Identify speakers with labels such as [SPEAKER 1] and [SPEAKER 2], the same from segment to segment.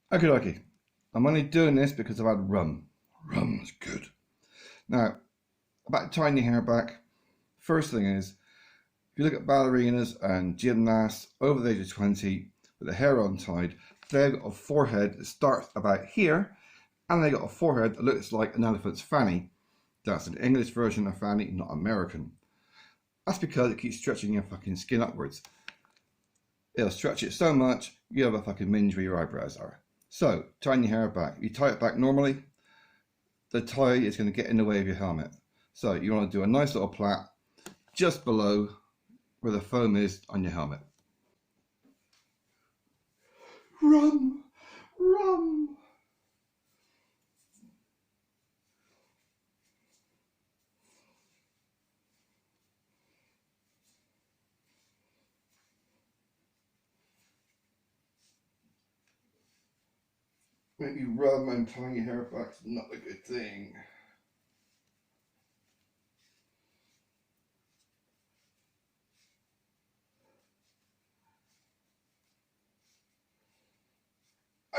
[SPEAKER 1] Okay, okay. I'm only doing this because I've had rum. Rum's good. Now, about tying your hair back, first thing is, if you look at ballerinas and gymnasts over the age of 20 with the hair untied, they've got a forehead that starts about here, and they got a forehead that looks like an elephant's fanny. That's an English version of fanny, not American. That's because it keeps stretching your fucking skin upwards. It'll stretch it so much, you have a fucking minge where your eyebrows are. So, tying your hair back. You tie it back normally, the tie is going to get in the way of your helmet. So you want to do a nice little plait just below where the foam is on your helmet. Rum! Rum! Maybe rum and tying your hair back is not a good thing.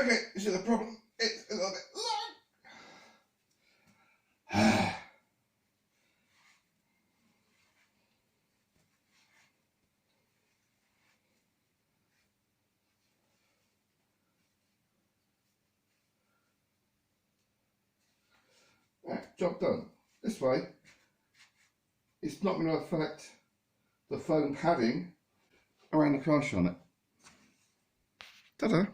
[SPEAKER 1] Okay, this is the problem. It's a little bit long. Right, job done. This way, it's not going to affect the foam padding around the crash on it. Ta-da!